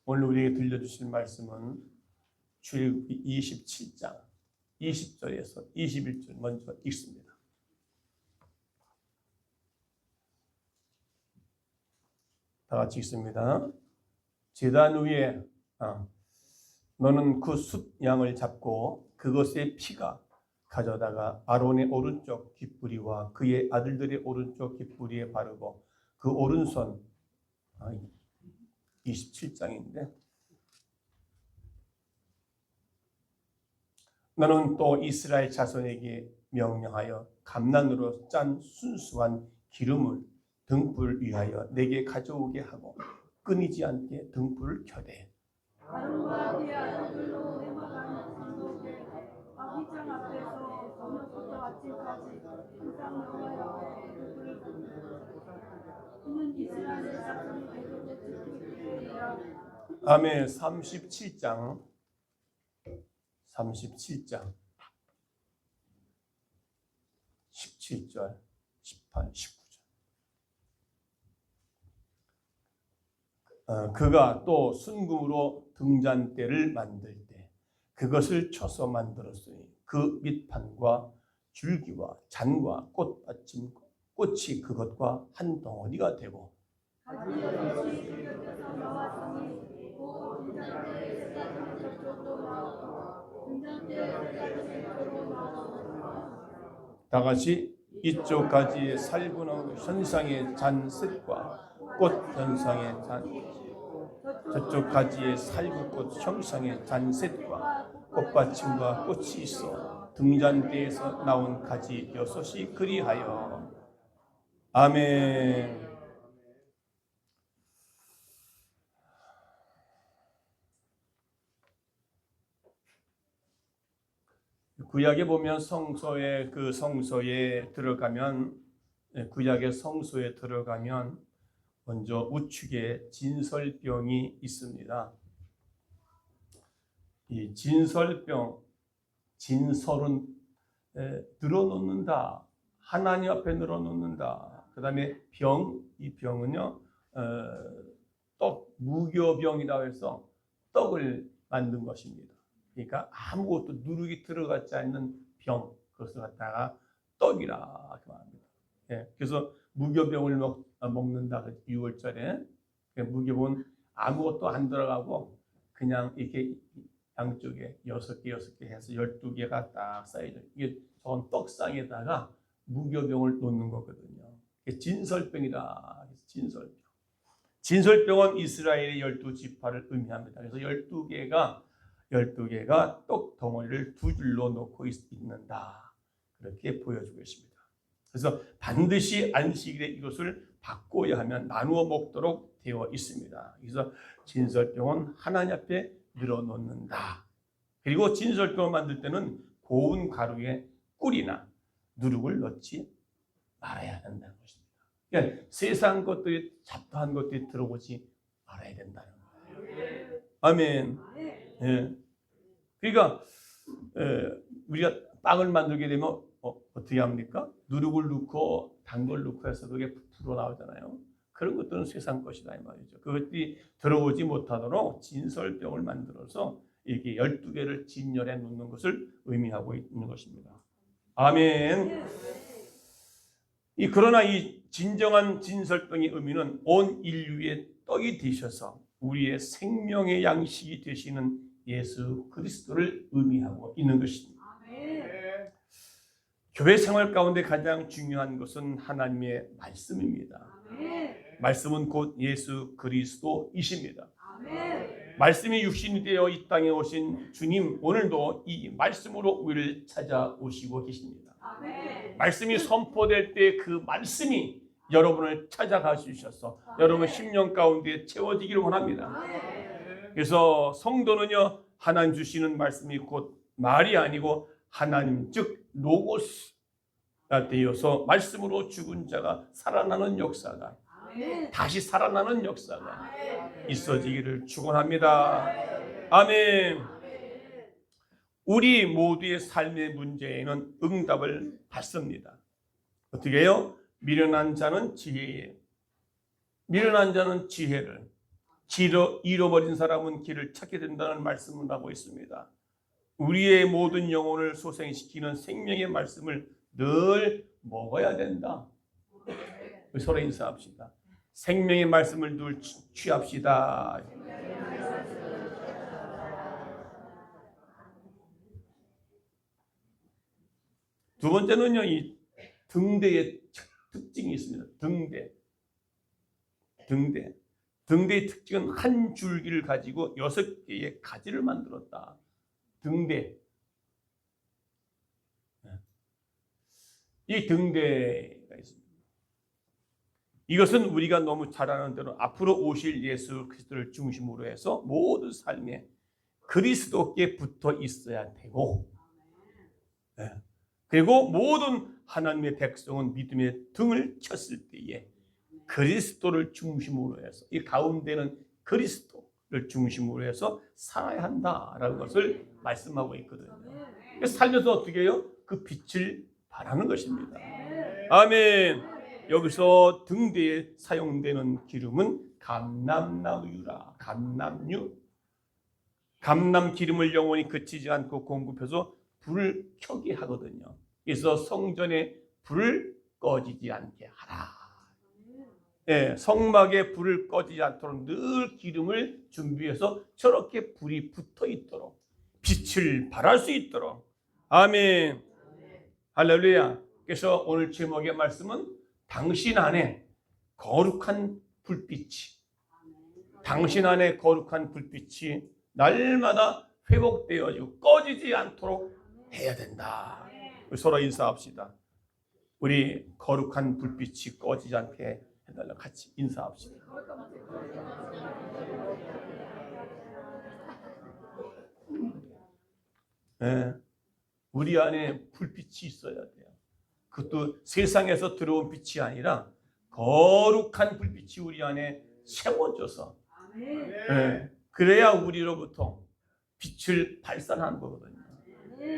오늘 우리에게 들려주실 말씀은 출애굽기 27장 20절에서 21절 먼저 읽습니다. 다 같이 읽습니다. 제단 위에 너는 그 숫 양을 잡고 그것의 피가 가져다가 아론의 오른쪽 깃뿌리와 그의 아들들의 오른쪽 깃뿌리에 바르고 그 오른손 27장인데 너는 또 이스라엘 자손에게 명령하여 감난으로 짠 순수한 기름을 등불 위하여 내게 가져오게 하고 끊이지 않게 등불을 켜되 아론과 그의 아들들로 회막하는 산독에 아기장 앞에서 저녁부터 아침까지 항상 여호와 앞에 등불을 켜라. 이는 이스라엘 자손이 대대로 지키게 되리라. 아멘. 37장 17절 18, 19절 그가 또 순금으로 등잔대를 만들 때 그것을 쳐서 만들었으니 그 밑판과 줄기와 잔과 꽃받침 꽃이 그것과 한 덩어리가 되고 가지것이 그곁에서 나왔으니 곧 등잔대의 세가지 저쪽으로 나오고 등잔대의 세가지 저쪽으로 나오고 다 같이 이쪽 가지의 살구는 현상의 잔셋과 꽃 현상의 잔 저쪽 가지에 살구꽃 형상의 잔셋과 꽃받침과 꽃이 있어 등잔대에서 나온 가지 6이 그리하여 아멘. 구약에 보면 성소에 들어가면 구약의 성소에 들어가면 먼저 우측에 진설병이 있습니다. 이 진설은 늘어놓는다. 하나님 앞에 늘어놓는다. 그 다음에 이 병은요, 무교병이라고 해서 떡을 만든 것입니다. 그러니까 아무것도 누룩이 들어가지 않는 병, 그것을 갖다가 떡이라 말합니다. 그래서 무교병을 먹는다. 6월절에 무교병은 아무것도 안 들어가고 그냥 이렇게 양쪽에 6개 해서 12개가 딱 쌓여져. 이게 저건 떡상에다가 무교병을 놓는 거거든요. 진설병이다. 진설병은 이스라엘의 12지파를 의미합니다. 그래서 12개가 떡 덩어리를 두 줄로 놓고 있는다. 그렇게 보여주고 있습니다. 그래서 반드시 안식일에 이것을 바꿔야 하면 나누어 먹도록 되어 있습니다. 그래서 진설병은 하나님 앞에 늘어놓는다. 그리고 진설병을 만들 때는 고운 가루에 꿀이나 누룩을 넣지 말아야 한다는 것입니다. 그러니까 세상 것들이 잡다한 것들이 들어오지 말아야 된다는 거예요. 아멘. 그러니까 우리가 빵을 만들게 되면 어떻게 합니까? 누룩을 넣고 단 걸 넣고 해서 그게 부풀어 나오잖아요. 그런 것들은 세상 것이다 이 말이죠. 그것들이 들어오지 못하도록 진설병을 만들어서 이렇게 12개를 진열해 놓는 것을 의미하고 있는 것입니다. 아멘. 그러나 이 진정한 진설병의 의미는 온 인류의 떡이 되셔서 우리의 생명의 양식이 되시는 예수 그리스도를 의미하고 있는 것입니다. 교회 생활 가운데 가장 중요한 것은 하나님의 말씀입니다. 말씀은 곧 예수 그리스도이십니다. 말씀이 육신이 되어 이 땅에 오신 주님, 오늘도 이 말씀으로 우리를 찾아오시고 계십니다. 말씀이 선포될 때 그 말씀이 여러분을 찾아가 주셔서 여러분 심령 가운데 채워지기를 원합니다. 그래서 성도는요, 하나님 주시는 말씀이 곧 말이 아니고 하나님 즉 로고스가 되어서 말씀으로 죽은 자가 살아나는 역사가 다시 살아나는 역사가 있어지기를 축원합니다. 아멘. 우리 모두의 삶의 문제에는 응답을 받습니다. 어떻게 해요? 미련한 자는 지혜를, 잃어버린 사람은 길을 찾게 된다는 말씀을 하고 있습니다. 우리의 모든 영혼을 소생시키는 생명의 말씀을 늘 먹어야 된다. 서로 인사합시다. 생명의 말씀을 늘 취합시다. 두 번째는요, 이 등대의 특징이 있습니다. 등대의 특징은 한 줄기를 가지고 6개의 가지를 만들었다. 등대. 이 등대가 있습니다. 이것은 우리가 너무 잘 아는 대로 앞으로 오실 예수 그리스도를 중심으로 해서 모든 삶에 그리스도께 붙어 있어야 되고, 그리고 모든 하나님의 백성은 믿음의 등을 쳤을 때에 그리스도를 중심으로 해서, 이 가운데는 그리스도를 중심으로 해서 살아야 한다라는 것을 말씀하고 있거든요. 살면서 어떻게 해요? 그 빛을 발하는 것입니다. 아멘. 여기서 등대에 사용되는 기름은 감람나무유라. 감람유. 감람 기름을 영원히 그치지 않고 공급해서 불을 켜게 하거든요. 그래서 성전에 불을 꺼지지 않게 하라. 예, 성막에 불을 꺼지지 않도록 늘 기름을 준비해서 저렇게 불이 붙어 있도록, 빛을 발할 수 있도록. 아멘. 할렐루야. 그래서 오늘 제목의 말씀은 당신 안에 거룩한 불빛이, 당신 안에 거룩한 불빛이 날마다 회복되어지고 꺼지지 않도록 해야 된다. 서로 인사합시다. 우리 거룩한 불빛이 꺼지지 않게 해달라. 같이 인사합시다. 네, 우리 안에 불빛이 있어야 돼요. 그것도 세상에서 들어온 빛이 아니라 거룩한 불빛이 우리 안에 세워져서, 네, 그래야 우리로부터 빛을 발산하는 거거든요.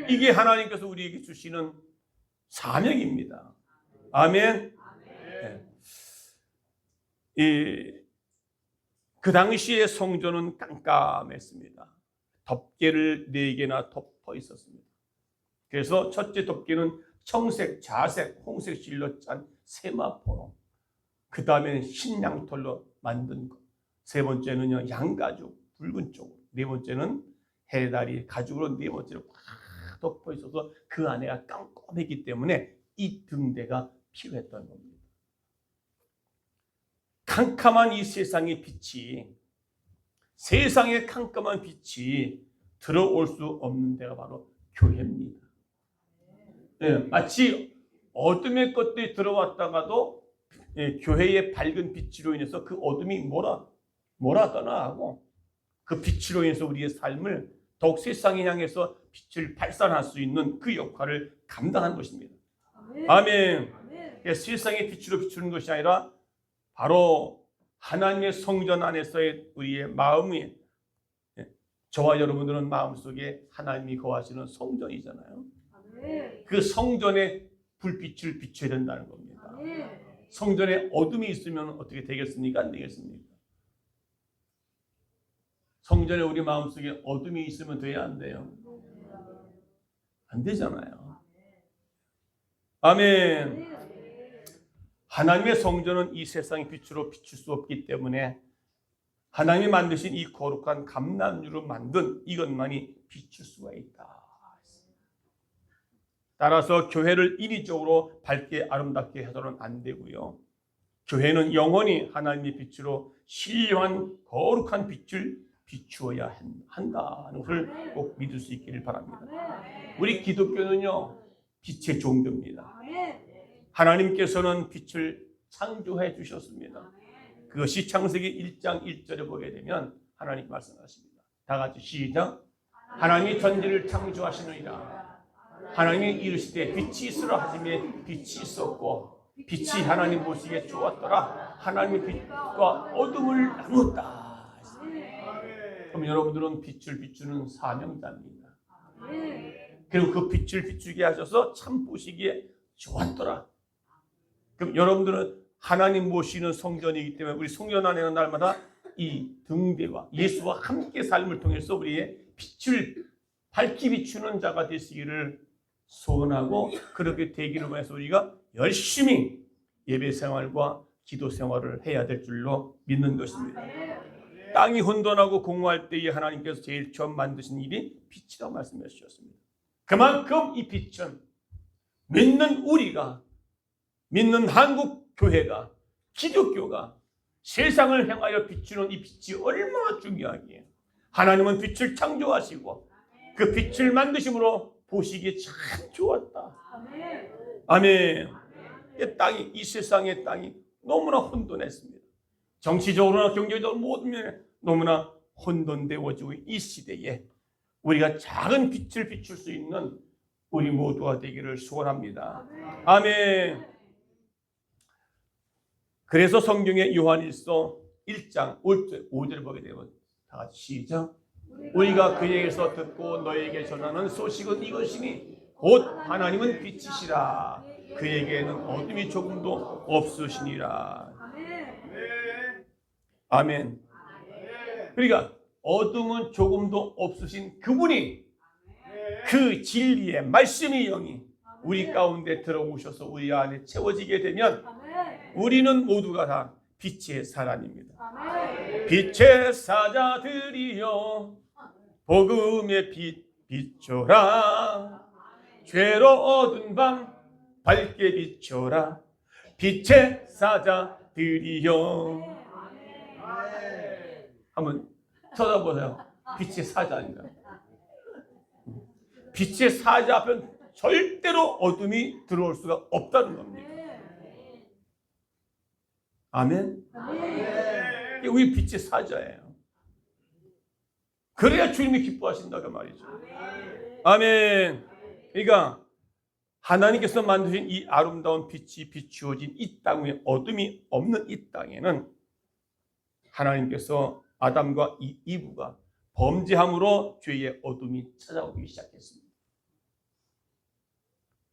이게 하나님께서 우리에게 주시는 사명입니다. 아멘. 네. 그 당시에 성전은 깜깜했습니다. 덮개를 4개나 덮어 있었습니다. 그래서 첫째 덮개는 청색, 자색, 홍색 실로 짠 세마포로, 그 다음에는 흰 양털로 만든 것, 세 번째는요 양가죽 붉은 쪽으로, 네 번째는 해다리 가죽으로, 네 번째로 꽉 덮어 있어서 그 안에가 깜깜했기 때문에 이 등대가 필요했던 겁니다. 캄캄한 이 세상의 빛이, 세상의 캄캄한 빛이 들어올 수 없는 데가 바로 교회입니다. 네, 마치 어둠의 것들이 들어왔다가도 교회의 밝은 빛으로 인해서 그 어둠이 몰아떠나 하고, 그 빛으로 인해서 우리의 삶을 더욱 세상에 향해서 빛을 발산할 수 있는 그 역할을 감당한 것입니다. 아멘. 세상의 빛으로 비추는 것이 아니라 바로 하나님의 성전 안에서의 우리의 마음이, 저와 여러분들은 마음속에 하나님이 거하시는 성전이잖아요. 그 성전에 불빛을 비춰야 된다는 겁니다. 성전에 어둠이 있으면 어떻게 되겠습니까? 안 되겠습니까? 성전에 우리 마음속에 어둠이 있으면 돼야 안 돼요? 안 되잖아요. 아멘. 하나님의 성전은 이 세상의 빛으로 비출 수 없기 때문에 하나님이 만드신 이 거룩한 감람유로 만든 이것만이 비출 수가 있다. 따라서 교회를 인위적으로 밝게 아름답게 해서는 안 되고요. 교회는 영원히 하나님의 빛으로 신령한 거룩한 빛을 비추어야 한다는 것을 꼭 믿을 수 있기를 바랍니다. 우리 기독교는요, 빛의 종교입니다. 하나님께서는 빛을 창조해 주셨습니다. 그것이 창세기 1장 1절에 보게 되면 하나님 말씀하십니다. 다 같이 시작. 하나님이 전지를 창조하시느니라. 하나님이 이르시되 빛이 있으라 하시매 빛이 있었고 빛이 하나님 보시기에 좋았더라. 하나님의 빛과 어둠을 나누었다. 그럼 여러분들은 빛을 비추는 사명자입니다. 그리고 그 빛을 비추게 하셔서 참 보시기에 좋았더라. 그럼 여러분들은 하나님 모시는 성전이기 때문에 우리 성전 안에는 날마다 이 등대와 예수와 함께 삶을 통해서 우리의 빛을 밝히 비추는 자가 되시기를 소원하고, 그렇게 되기를 위해서 우리가 열심히 예배 생활과 기도 생활을 해야 될 줄로 믿는 것입니다. 땅이 혼돈하고 공허할 때에 하나님께서 제일 처음 만드신 일이 빛이라고 말씀해 주셨습니다. 그만큼 이 빛은 믿는 우리가, 믿는 한국 교회가, 기독교가 세상을 향하여 비추는 이 빛이 얼마나 중요하기에, 하나님은 빛을 창조하시고 그 빛을 만드심으로 보시기에 참 좋았다. 아멘. 이 땅이, 이 세상의 땅이 너무나 혼돈했습니다. 정치적으로나 경제적으로 모든 면에 너무나 혼돈되어지고 이 시대에 우리가 작은 빛을 비출 수 있는 우리 모두가 되기를 소원합니다. 아멘. 그래서 성경의 요한일서 1장 5절 보게 되면 다 같이 시작. 우리가 그에게서 듣고 너에게 전하는 소식은 이것이니 곧 하나님은 빛이시라. 그에게는 어둠이 조금도 없으시니라. 아멘. 그러니까 어둠은 조금도 없으신 그분이, 그 진리의 말씀의 영이 우리 가운데 들어오셔서 우리 안에 채워지게 되면 우리는 모두가 다 빛의 사람입니다. 빛의 사자들이여 복음의 빛 비춰라. 죄로 얻은 밤 밝게 비춰라. 빛의 사자들이여. 한번 쳐다보세요. 빛의 사자입니다. 빛의 사자 앞은 절대로 어둠이 들어올 수가 없다는 겁니다. 아멘. 우리 빛의 사자예요. 그래야 주님이 기뻐하신다고 말이죠. 아멘. 그러니까 하나님께서 만드신 이 아름다운 빛이 비추어진 이 땅 위에 어둠이 없는 이 땅에는 하나님께서 아담과 이브가 범죄함으로 죄의 어둠이 찾아오기 시작했습니다.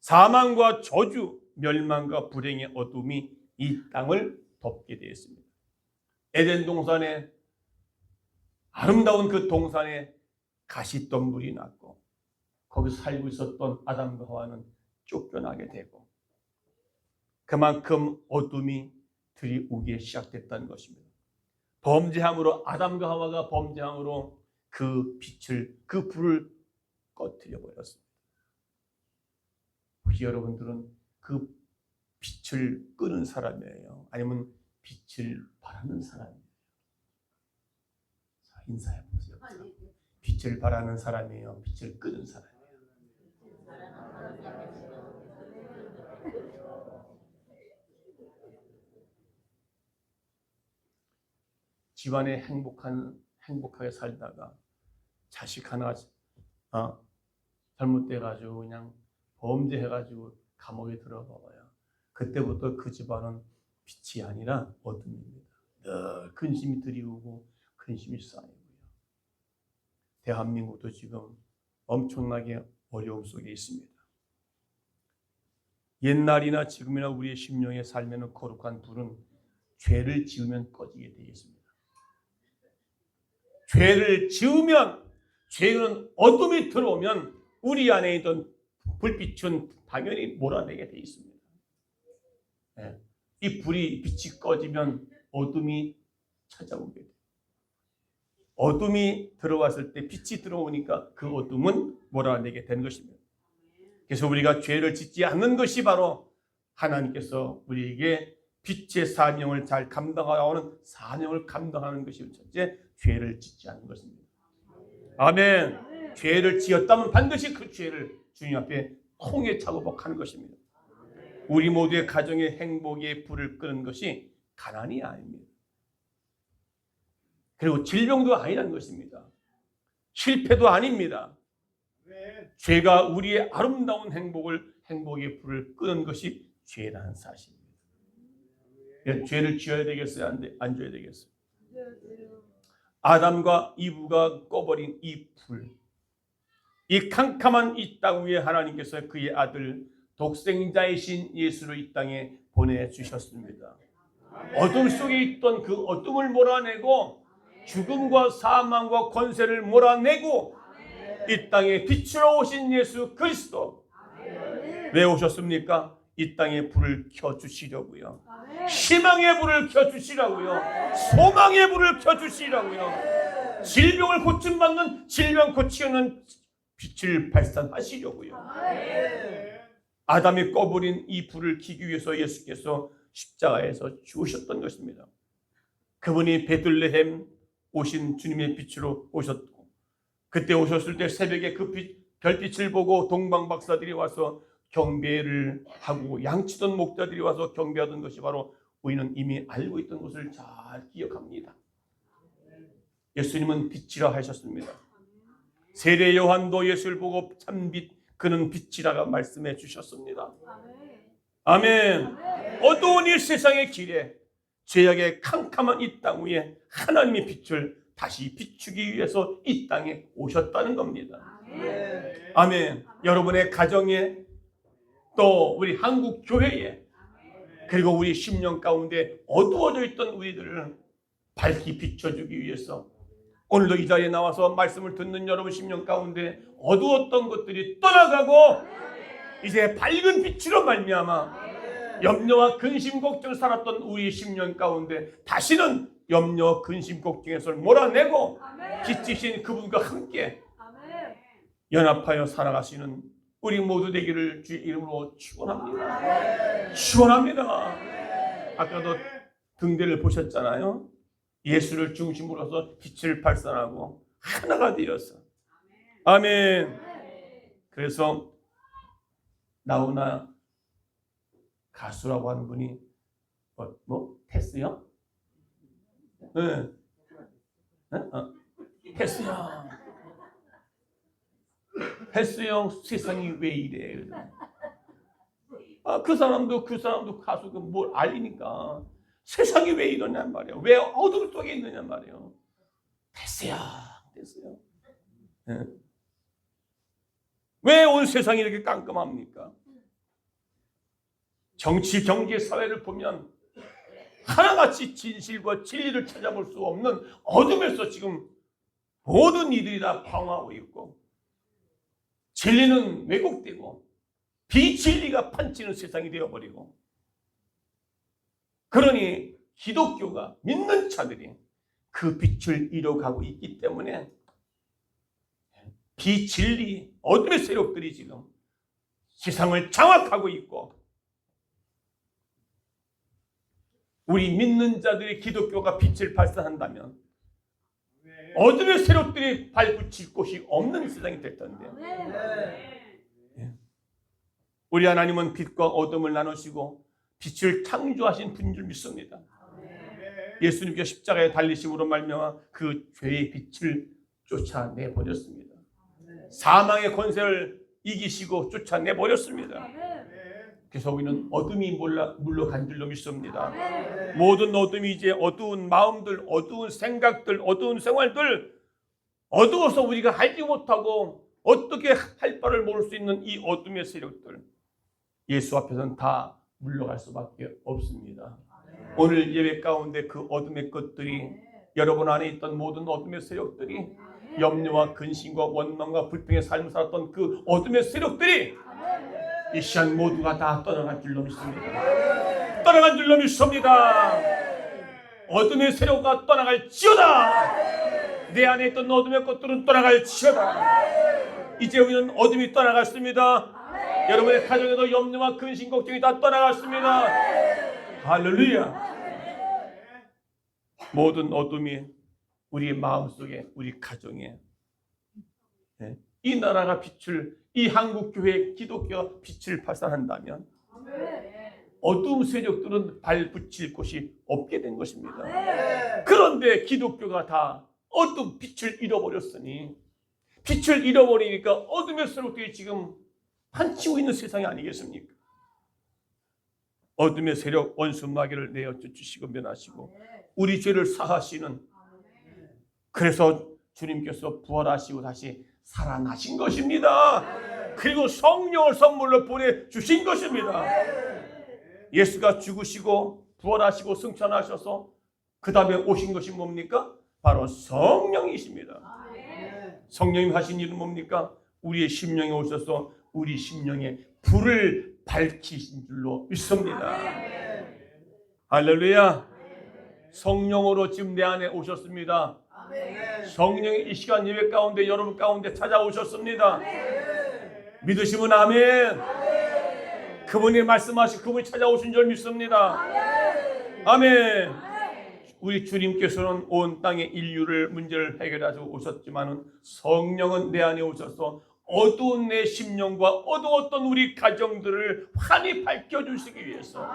사망과 저주, 멸망과 불행의 어둠이 이 땅을 덮게 되었습니다. 에덴 동산에, 아름다운 그 동산에 가시덤불이 났고 거기서 살고 있었던 아담과 하와는 쫓겨나게 되고, 그만큼 어둠이 들이오기 시작됐다는 것입니다. 범죄함으로, 아담과 하와가 범죄함으로 그 빛을, 그 불을 꺼뜨려 버렸습니다. 혹시 여러분들은 그 빛을 끄는 사람이에요? 아니면 빛을 바라는 사람이에요? 자, 인사해 보세요. 빛을 바라는 사람이에요? 빛을 끄는 사람이에요? 집안에 행복하게 살다가 자식 하나 잘못돼가지고 그냥 범죄해가지고 감옥에 들어가봐요. 그때부터 그 집안은 빛이 아니라 어둠입니다. 늘 근심이 들이오고 근심이 쌓이고요. 대한민국도 지금 엄청나게 어려움 속에 있습니다. 옛날이나 지금이나 우리의 심령의 삶에는 거룩한 불은 죄를 지으면 꺼지게 되겠습니다. 죄를 지으면, 죄는 어둠이 들어오면 우리 안에 있던 불빛은 당연히 몰아내게 되어 있습니다. 네. 이 빛이 꺼지면 어둠이 찾아오게 돼요. 어둠이 들어왔을 때 빛이 들어오니까 그 어둠은 몰아내게 되는 것입니다. 그래서 우리가 죄를 짓지 않는 것이 바로 하나님께서 우리에게 빛의 사명을 잘 감당하는, 사명을 감당하는 것이 첫째, 죄를 짓지 않는 것입니다. 아멘. 죄를 지었다면 반드시 그 죄를 주님 앞에 통해 차고복하는 것입니다. 우리 모두의 가정의 행복의 불을 끄는 것이 가난이 아닙니다. 그리고 질병도 아니라는 것입니다. 실패도 아닙니다. 죄가 우리의 아름다운 행복의 불을 끄는 것이 죄라는 사실입니다. 죄를 지어야 되겠어요? 안 지어야 되겠어요? 아담과 이브가 꺼버린 이 불, 이 캄캄한 이 땅 위에 하나님께서 그의 아들 독생자이신 예수를 이 땅에 보내주셨습니다. 어둠 속에 있던 그 어둠을 몰아내고 죽음과 사망과 권세를 몰아내고 이 땅에 빛으로 오신 예수 그리스도. 왜 오셨습니까? 이 땅에 불을 켜주시려고요. 희망의 불을 켜주시라고요. 소망의 불을 켜주시라고요. 질병을 고침받는 질병 고치는 빛을 발산하시려고요. 아담이 꺼버린 이 불을 켜기 위해서 예수께서 십자가에서 죽으셨던 것입니다. 그분이 베들레헴 오신 주님의 빛으로 오셨고, 그때 오셨을 때 새벽에 그 별빛을 보고 동방박사들이 와서 경배를 하고 양치던 목자들이 와서 경배하던 것이 바로 우리는 이미 알고 있던 것을 잘 기억합니다. 예수님은 빛이라 하셨습니다. 세례 요한도 예수를 보고 참빛, 그는 빛이라고 말씀해 주셨습니다. 아멘. 어두운 이 세상의 길에 죄악의 캄캄한 이 땅 위에 하나님의 빛을 다시 비추기 위해서 이 땅에 오셨다는 겁니다. 아멘. 여러분의 가정에, 또 우리 한국 교회에, 그리고 우리 심령 가운데 어두워져 있던 우리들을 밝히 비춰주기 위해서 오늘도 이 자리에 나와서 말씀을 듣는 여러분 심령 가운데 어두웠던 것들이 떠나가고 이제 밝은 빛으로 말미암아 염려와 근심 걱정을 살았던 우리 심령 가운데 다시는 염려 근심 걱정에서 몰아내고 빛이신 그분과 함께 연합하여 살아가시는 우리 모두 되기를 주의 이름으로 축원합니다. 축원합니다. 아까도 등대를 보셨잖아요. 예수를 중심으로 해서 빛을 발산하고 하나가 되어서. 아멘. 그래서 나훈아 가수라고 하는 분이 테스요? 네. 테스요. 테스형 세상이 왜 이래? 그 사람도 가수가 뭘 알리니까 세상이 왜 이러냔 말이에요. 왜 어둠 속에 있느냐 말이에요. 됐어요. 네. 왜 온 세상이 이렇게 깜깜합니까? 정치, 경제, 사회를 보면 하나같이 진실과 진리를 찾아볼 수 없는 어둠에서 지금 모든 이들이 다 방황하고 있고, 진리는 왜곡되고 비진리가 판치는 세상이 되어버리고, 그러니 기독교가 믿는 자들이 그 빛을 이뤄가고 있기 때문에 비진리 어둠의 세력들이 지금 세상을 장악하고 있고, 우리 믿는 자들이 기독교가 빛을 발산한다면 어둠의 세력들이 발붙일 곳이 없는 세상이 될 텐데요. 우리 하나님은 빛과 어둠을 나누시고 빛을 창조하신 분인 줄 믿습니다. 예수님께서 십자가에 달리심으로 말미암아 그 죄의 빛을 쫓아내 버렸습니다. 사망의 권세를 이기시고 쫓아내 버렸습니다. 그래서 우리는 어둠이 물러간 줄로 믿습니다. 모든 어둠이 이제 어두운 마음들, 어두운 생각들, 어두운 생활들, 어두워서 우리가 알지 못하고 어떻게 할 바를 모를 수 있는 이 어둠의 세력들, 예수 앞에서는 다 물러갈 수밖에 없습니다. 오늘 예배 가운데 그 어둠의 것들이, 여러분 안에 있던 모든 어둠의 세력들이, 염려와 근심과 원망과 불평의 삶을 살았던 그 어둠의 세력들이 이 시간 모두가 다 떠나간 줄로 믿습니다. 떠나간 줄로 믿습니다. 어둠의 세력과 떠나갈지어다. 내 안에 있던 어둠의 것들은 떠나갈지어다. 이제 우리는 어둠이 떠나갔습니다. 여러분의 가정에도 염려와 근심 걱정이 다 떠나갔습니다. 할렐루야. 모든 어둠이 우리 마음속에, 우리 가정에, 이 나라가 빛을, 이 한국교회 기독교가 빛을 발산한다면 어두운 세력들은 발붙일 곳이 없게 된 것입니다. 그런데 기독교가 다 어둠 빛을 잃어버렸으니, 빛을 잃어버리니까 어둠의 세력들이 지금 판치고 있는 세상이 아니겠습니까? 어둠의 세력 원수 마귀를 내어 쫓으시고 면하시고 우리 죄를 사하시는, 그래서 주님께서 부활하시고 다시 살아나신 것입니다. 그리고 성령을 선물로 보내주신 것입니다. 예수가 죽으시고 부활하시고 승천하셔서 그 다음에 오신 것이 뭡니까? 바로 성령이십니다. 성령님 하신 일은 뭡니까? 우리의 심령에 오셔서 우리 심령에 불을 밝히신 줄로 믿습니다. 할렐루야. 성령으로 지금 내 안에 오셨습니다. 성령이 이 시간 예배 가운데 여러분 가운데 찾아오셨습니다. 믿으시면 아멘. 그분이 말씀하신 그분이 찾아오신 줄 믿습니다. 아멘. 우리 주님께서는 온 땅의 인류를 문제를 해결하시고 오셨지만은 성령은 내 안에 오셔서 어두운 내 심령과 어두웠던 우리 가정들을 환히 밝혀주시기 위해서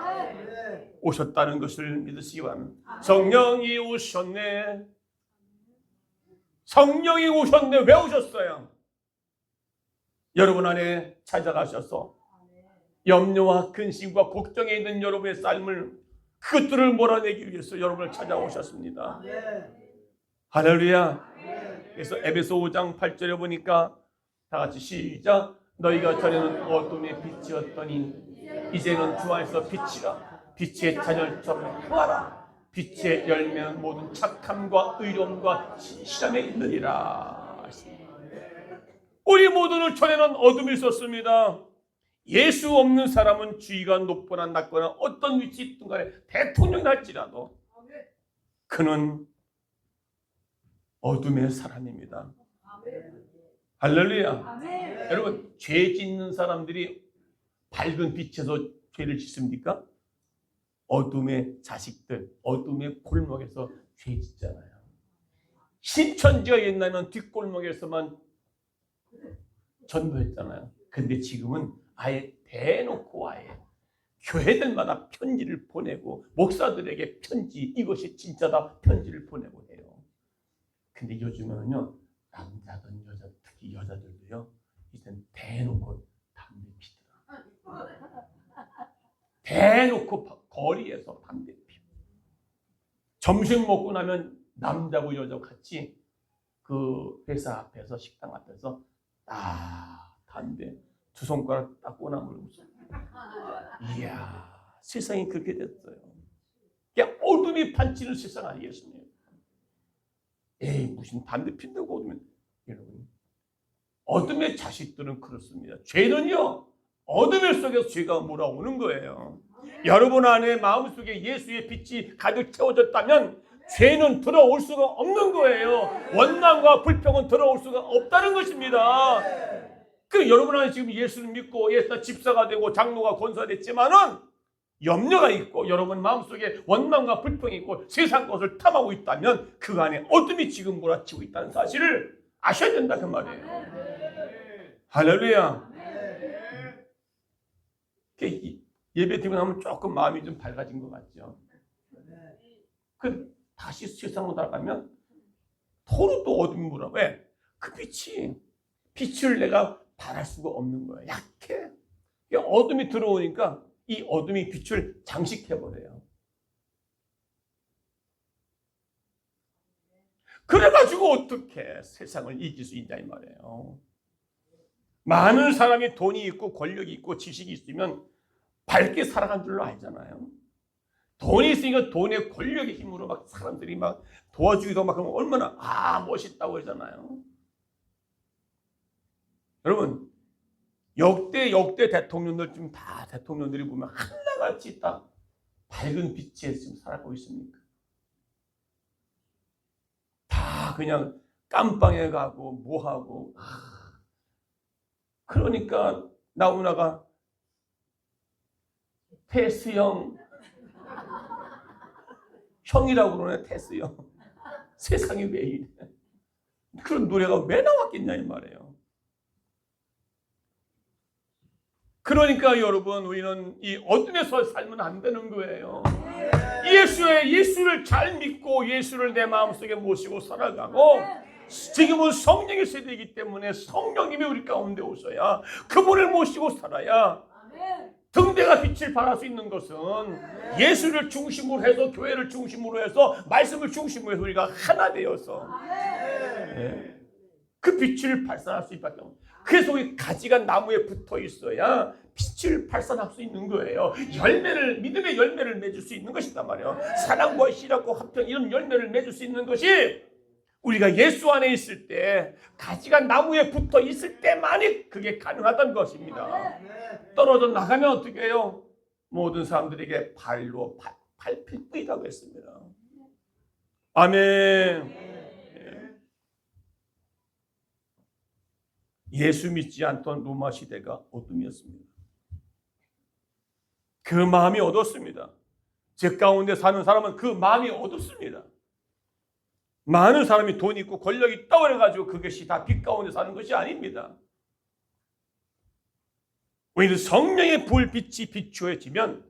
오셨다는 것을 믿으시기 바랍니다. 성령이 오셨네. 성령이 오셨네. 왜 오셨어요? 여러분 안에 찾아가셔서 염려와 근심과 걱정에 있는 여러분의 삶을 그것들을 몰아내기 위해서 여러분을 찾아오셨습니다. 할렐루야. 그래서 에베소 5장 8절에 보니까 다 같이 시작. 너희가 전에는 어둠의 빛이었더니 이제는 주 안에서 빛이라. 빛의 자녀처럼 행하라. 빛의 열매는 모든 착함과 의로움과 진실함에 있느니라. 우리 모두는 전에는 어둠이 있었습니다. 예수 없는 사람은 지위가 높거나 낮거나 어떤 위치에 있든 간에 대통령이 할지라도 그는 어둠의 사람입니다. 할렐루야. 여러분, 죄 짓는 사람들이 밝은 빛에서 죄를 짓습니까? 어둠의 자식들, 어둠의 골목에서 죄 짓잖아요. 신천지가 옛날에는 뒷골목에서만 전도했잖아요. 근데 지금은 아예 대놓고 아예 교회들마다 편지를 보내고 목사들에게 편지, 이것이 진짜다 편지를 보내고 해요. 근데 요즘에는요, 남자든 여자, 특히 여자들도요, 이젠 대놓고 담배 피더라. 대놓고 거리에서 담배 피워. 점심 먹고 나면 남자고 여자고 같이 그 회사 앞에서, 식당 앞에서 담배 두 손가락 딱 꼬나물고서. 이야, 세상이 그렇게 됐어요. 그냥 어둠이 판치는 세상 아니겠습니까? 에이, 무슨 담배 핀다고 어둠이. 여러분, 어둠의 자식들은 그렇습니다. 죄는요, 어둠의 속에서 죄가 몰아오는 거예요. 여러분 안에 마음속에 예수의 빛이 가득 채워졌다면 죄는 들어올 수가 없는 거예요. 원망과 불평은 들어올 수가 없다는 것입니다. 그 여러분 안에 지금 예수를 믿고 예수가 집사가 되고 장로가 권사됐지만은 염려가 있고 여러분 마음속에 원망과 불평이 있고 세상 것을 탐하고 있다면 그 안에 어둠이 지금 몰아치고 있다는 사실을 아셔야 된다 그 말이에요. 할렐루야. 예배 드리고 나면 조금 마음이 좀 밝아진 것 같죠. 그 다시 세상으로 나가면 토로 또 어둠이 몰아. 왜? 그 빛을 내가 바랄 수가 없는 거예요. 약해. 어둠이 들어오니까 이 어둠이 빛을 장식해버려요. 그래가지고 어떻게 세상을 이길 수 있냐 이 말이에요. 많은 사람이 돈이 있고 권력이 있고 지식이 있으면 밝게 살아간 줄로 알잖아요. 돈이 있으니까 돈의 권력의 힘으로 막 사람들이 막 도와주기도 막 그러면 얼마나 멋있다고 그러잖아요. 여러분, 역대 대통령들 지금 다 대통령들이 보면 하나같이 다 밝은 빛에 지금 살아가고 있습니까? 다 그냥 깜빵에 가고 뭐하고. 그러니까 나훈아가 테스형 형이라고 그러네. 테스형. 세상이 왜 이래. 그런 노래가 왜 나왔겠냐 이 말이에요. 그러니까 여러분, 우리는 이 어둠에서 살면 안 되는 거예요. 예수를 잘 믿고 예수를 내 마음속에 모시고 살아가고, 지금은 성령의 세대이기 때문에 성령님이 우리 가운데 오셔야 그분을 모시고 살아야 등대가 빛을 발할 수 있는 것은 예수를 중심으로 해서, 교회를 중심으로 해서, 말씀을 중심으로 해서 우리가 하나 되어서 그 빛을 발산할 수 있밖에 없어요. 그래서 우리 가지가 나무에 붙어 있어야 빛을 발산할 수 있는 거예요. 믿음의 열매를 맺을 수 있는 것이단 말이에요. 사랑과 희락과 화평 이런 열매를 맺을 수 있는 것이 우리가 예수 안에 있을 때, 가지가 나무에 붙어 있을 때만이 그게 가능하다는 것입니다. 떨어져 나가면 어떻게 해요? 모든 사람들에게 발로 밟힐 뿐이라고 했습니다. 아멘. 예수 믿지 않던 로마 시대가 어둠이었습니다. 그 마음이 어둡습니다. 제 가운데 사는 사람은 그 마음이 어둡습니다. 많은 사람이 돈 있고 권력 있다고 해가지고 그것이 다 빛 가운데 사는 것이 아닙니다. 우리는 성령의 불빛이 비추어지면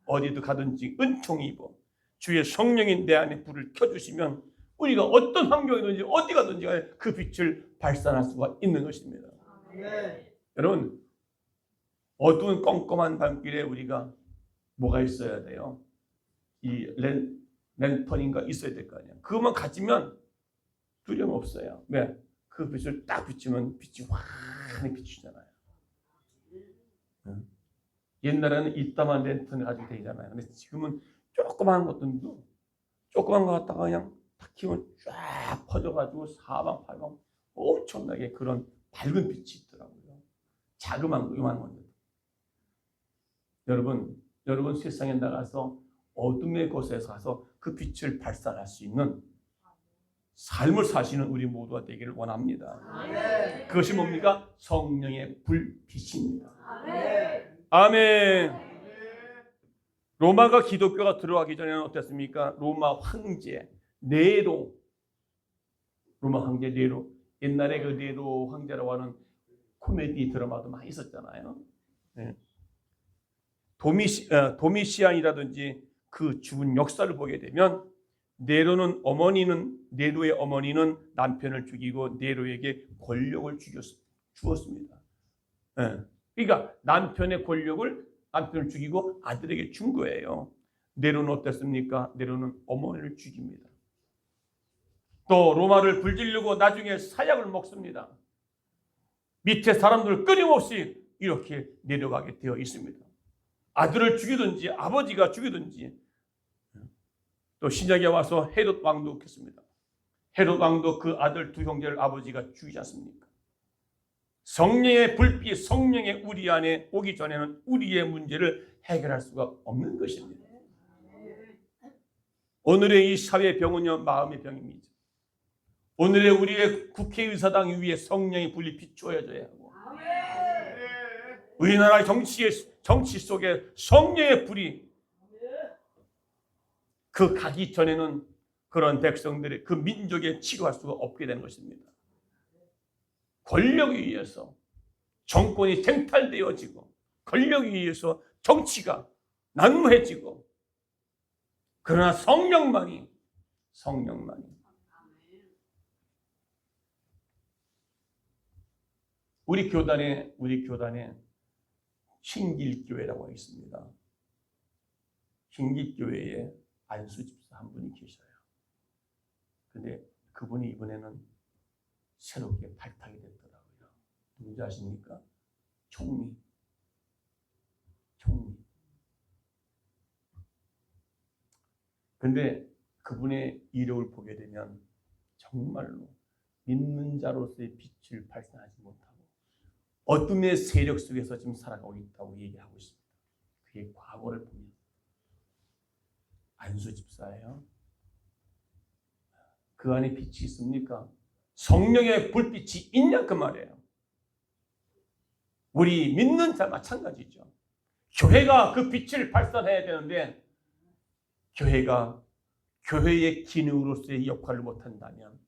어디도 가든지 은총이 입어 주의 성령이 내 안에 불을 켜주시면 우리가 어떤 환경이든지 어디 가든지 그 빛을 발산할 수가 있는 것입니다. 여러분, 어두운 껌껌한 밤길에 우리가 뭐가 있어야 돼요? 이 랜턴인가 있어야 될 거 아니야. 그것만 가지면 두려움 없어요. 왜? 그 빛을 딱 비추면 빛이 환히 비추잖아요. 옛날에는 이따만 랜턴을 가지고 다니잖아요. 근데 지금은 조그마한 것들도 조그만 거 갖다가 그냥 탁 키우면 쫙 퍼져가지고 사방팔방 엄청나게 그런 밝은 빛이 있더라고요. 자그만 거, 요만한 건데. 여러분 세상에 나가서 어둠의 곳에 가서 그 빛을 발산할 수 있는 삶을 사시는 우리 모두가 되기를 원합니다. 그것이 뭡니까? 성령의 불빛입니다. 아멘. 로마가 기독교가 들어가기 전에는 어땠습니까? 로마 황제 네로, 로마 황제 네로, 옛날에 그 네로 황제라고 하는 코미디 드라마도 많이 있었잖아요. 네. 도미시안이라든지 그 죽은 역사를 보게 되면 네로의 어머니는 남편을 죽이고 네로에게 권력을 주었습니다. 네. 그러니까 남편을 죽이고 아들에게 준 거예요. 네로는 어땠습니까? 네로는 어머니를 죽입니다. 또 로마를 불지르고 나중에 사약을 먹습니다. 밑에 사람들을 끊임없이 이렇게 내려가게 되어 있습니다. 아들을 죽이든지 아버지가 죽이든지. 또 신약에 와서 헤롯 왕도 그렇습니다. 헤롯 왕도 그 아들 두 형제를 아버지가 죽이지 않습니까? 성령의 불빛, 성령의 우리 안에 오기 전에는 우리의 문제를 해결할 수가 없는 것입니다. 오늘의 이 사회 병은요, 마음의 병입니다. 오늘의 우리의 국회의사당 위에 성령의 불이 비추어져야 하고, 우리나라 정치 속에 성령의 불이 그 가기 전에는 그런 백성들의 그 민족에 치료할 수가 없게 되는 것입니다. 권력에 의해서 정권이 쟁탈되어지고, 권력에 의해서 정치가 난무해지고, 그러나 성령만이 우리 교단에 신길교회라고 있습니다. 신길교회에 안수집사 한 분이 계셔요. 근데 그분이 이번에는 새롭게 발탁이 됐더라고요. 누군지 아십니까? 총리. 근데 그분의 이력을 보게 되면 정말로 믿는 자로서의 빛을 발산하지 못하고 어둠의 세력 속에서 지금 살아가고 있다고 얘기하고 있습니다. 그의 과거를 보면 안수집사예요. 그 안에 빛이 있습니까? 성령의 불빛이 있냐 그 말이에요. 우리 믿는 자 마찬가지죠. 교회가 그 빛을 발산해야 되는데 교회가 교회의 기능으로서의 역할을 못한다면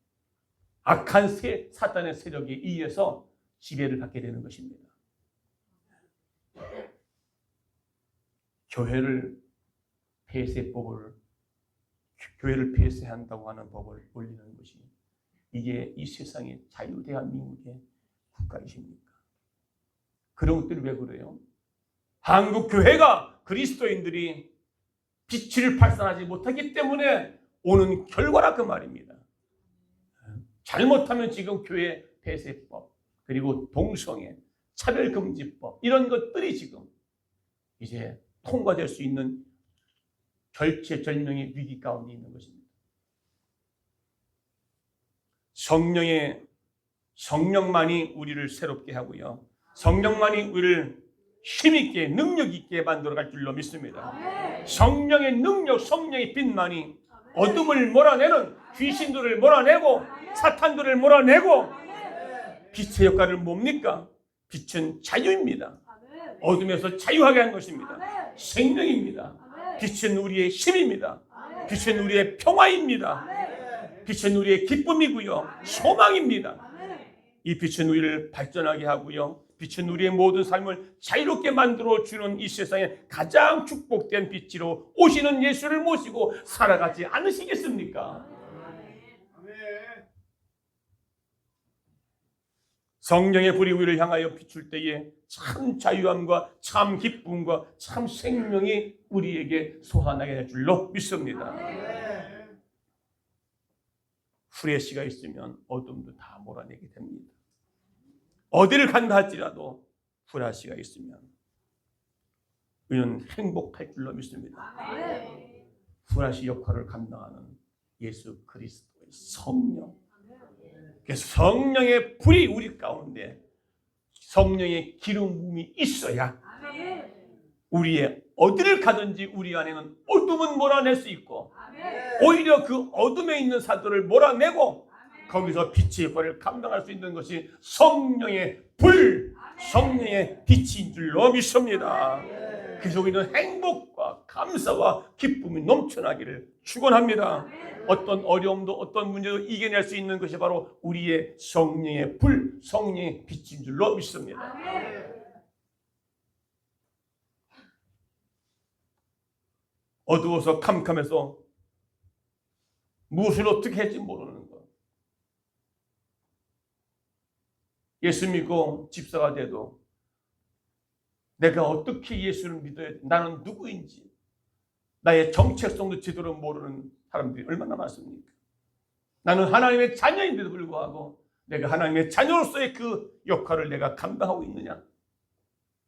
악한 사탄의 세력에 의해서 지배를 받게 되는 것입니다. 교회를 폐쇄한다고 하는 법을 올리는 것이 이게 이 세상의 자유대한민국의 국가이십니까? 그런 것들이 왜 그래요? 한국 교회가 그리스도인들이 빛을 발산하지 못하기 때문에 오는 결과라 그 말입니다. 잘못하면 지금 교회 폐쇄법 그리고 동성애, 차별금지법 이런 것들이 지금 이제 통과될 수 있는 절체절명의 위기 가운데 있는 것입니다. 성령만이 우리를 새롭게 하고요. 성령만이 우리를 힘있게 능력있게 만들어갈 줄로 믿습니다. 성령의 능력, 성령의 빛만이 어둠을 몰아내는, 귀신들을 몰아내고 사탄들을 몰아내고, 빛의 역할을 뭡니까? 빛은 자유입니다. 어둠에서 자유하게 하는 것입니다. 생명입니다. 빛은 우리의 힘입니다. 빛은 우리의 평화입니다. 빛은 우리의 기쁨이고요. 소망입니다. 이 빛은 우리를 발전하게 하고요. 빛은 우리의 모든 삶을 자유롭게 만들어주는 이 세상에 가장 축복된 빛으로 오시는 예수를 모시고 살아가지 않으시겠습니까? 성령의 불이 우리를 향하여 비출 때에 참 자유함과 참 기쁨과 참 생명이 우리에게 소환하게 될 줄로 믿습니다. 후레쉬가 있으면 어둠도 다 몰아내게 됩니다. 어디를 간다 할지라도 후레쉬가 있으면 우리는 행복할 줄로 믿습니다. 후레쉬 역할을 감당하는 예수 그리스도의 성령, 성령의 불이 우리 가운데, 성령의 기름 부음이 있어야 우리의 어디를 가든지 우리 안에는 어둠은 몰아낼 수 있고, 오히려 그 어둠에 있는 사도를 몰아내고 거기서 빛의 역할을 감당할 수 있는 것이 성령의 불, 성령의 빛인 줄로 믿습니다. 그래서 우리는 행복과 감사와 기쁨이 넘쳐나기를 축원합니다. 어떤 어려움도 어떤 문제도 이겨낼 수 있는 것이 바로 우리의 성령의 불, 성령의 빛인 줄로 믿습니다. 어두워서 캄캄해서 무엇을 어떻게 할지 모르는 것. 예수 믿고 집사가 돼도 내가 어떻게 예수를 믿어야 돼? 나는 누구인지, 나의 정체성도 제대로 모르는 사람들이 얼마나 많습니까? 나는 하나님의 자녀인데도 불구하고 내가 하나님의 자녀로서의 그 역할을 내가 감당하고 있느냐?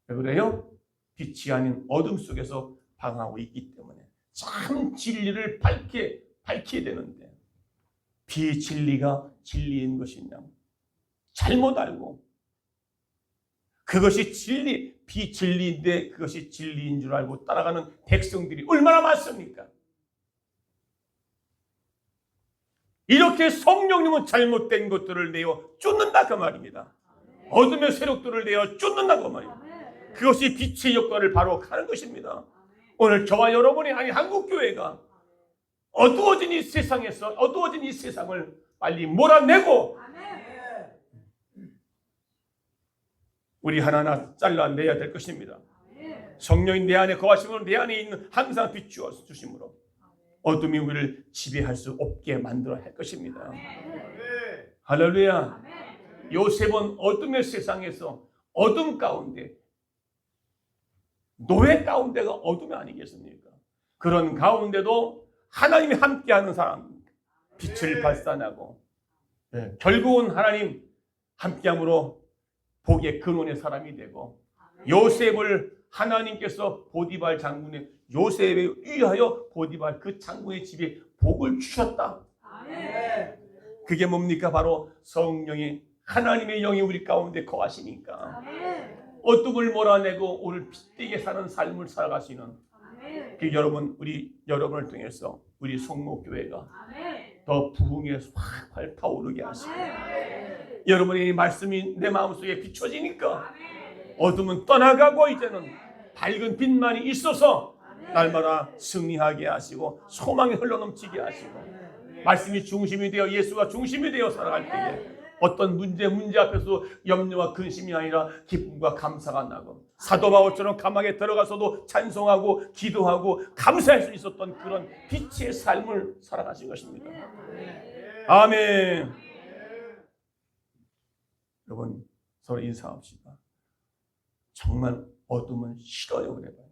왜 그래요? 빛이 아닌 어둠 속에서 방황하고 있기 때문에 참 진리를 밝혀야 되는데, 비진리가 진리인 것이냐? 잘못 알고 그것이 진리, 비진리인데 그것이 진리인 줄 알고 따라가는 백성들이 얼마나 많습니까? 이렇게 성령님은 잘못된 것들을 내어 쫓는다 그 말입니다. 어둠의 세력들을 내어 쫓는다 그 말입니다. 그것이 빛의 역할을 바로 하는 것입니다. 오늘 저와 여러분이, 아니 한국교회가 어두워진 이 세상에서 어두워진 이 세상을 빨리 몰아내고 우리 하나하나 잘라내야 될 것입니다. 성령이 내 안에 거하시면 내 안에 있는 항상 비추어 주심으로 어둠이 우리를 지배할 수 없게 만들어야 할 것입니다. 할렐루야. 요셉은 어둠의 세상에서 어둠 가운데, 노예 가운데가 어둠이 아니겠습니까? 그런 가운데도 하나님이 함께하는 사람, 빛을 발산하고 결국은 하나님 함께함으로 복의 근원의 사람이 되고, 요셉을 하나님께서 보디발 장군의 요셉에 위하여 보디발 그 장군의 집에 복을 주셨다. 그게 뭡니까? 바로 성령이, 하나님의 영이 우리 가운데 거하시니까 어둠을 몰아내고 오늘 빛되게 사는 삶을 살아가시는 그 여러분, 우리 여러분을 통해서 우리 성목교회가 더 부흥에 활활 타오르게 하시고, 여러분의 말씀이 내 마음속에 비춰지니까 어둠은 떠나가고 이제는 밝은 빛만이 있어서 날마다 승리하게 하시고 소망이 흘러넘치게 하시고, 말씀이 중심이 되어 예수가 중심이 되어 살아갈 때에 어떤 문제 앞에서 염려와 근심이 아니라 기쁨과 감사가 나고, 사도 바울처럼 감옥에 들어가서도 찬송하고 기도하고 감사할 수 있었던 그런 빛의 삶을 살아가신 것입니다. 아멘. 여러분, 서로 인사합시다. 정말 어둠은 싫어요. 그래봐요.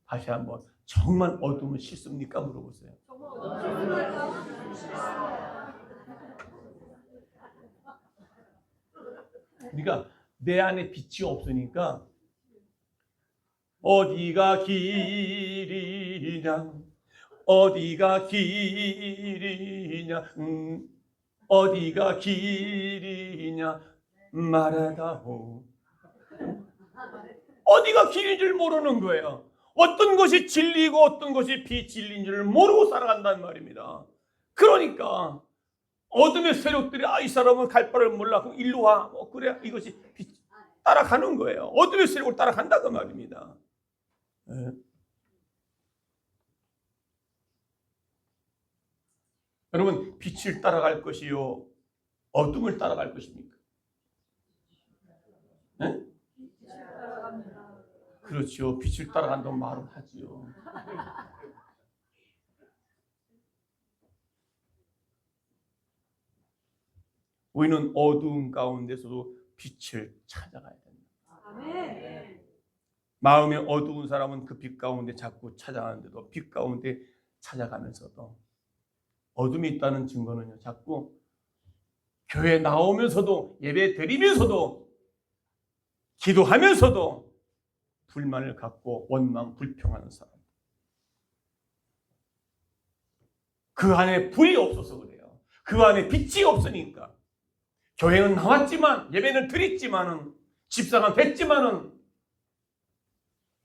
다시 한번, 정말 어둠은 싫습니까? 물어보세요. 그러니까 내 안에 빛이 없으니까 어디가 길이냐 어디가 길이냐 어디가 길이냐 말하다오. 어디가 길인 줄 모르는 거예요. 어떤 것이 진리고 어떤 것이 비진리인 줄 모르고 살아간다는 말입니다. 그러니까 어둠의 세력들이 이 사람은 갈 바를 몰라 그럼 일로 와. 그래 이것이 따라가는 거예요. 어둠의 세력을 따라간다 그 말입니다. 네. 여러분 빛을 따라갈 것이요 어둠을 따라갈 것입니까? 네? 그렇죠. 빛을 따라간다고 말을 하지요. 우리는 어두운 가운데서도 빛을 찾아가야 됩니다. 마음이 어두운 사람은 그 빛 가운데 자꾸 찾아가는데도 빛 가운데 찾아가면서도 어둠이 있다는 증거는요. 자꾸 교회 나오면서도 예배 드리면서도 기도하면서도 불만을 갖고 원망 불평하는 사람. 그 안에 불이 없어서 그래요. 그 안에 빛이 없으니까. 교회는 나왔지만 예배는 드렸지만은 집사가 됐지만은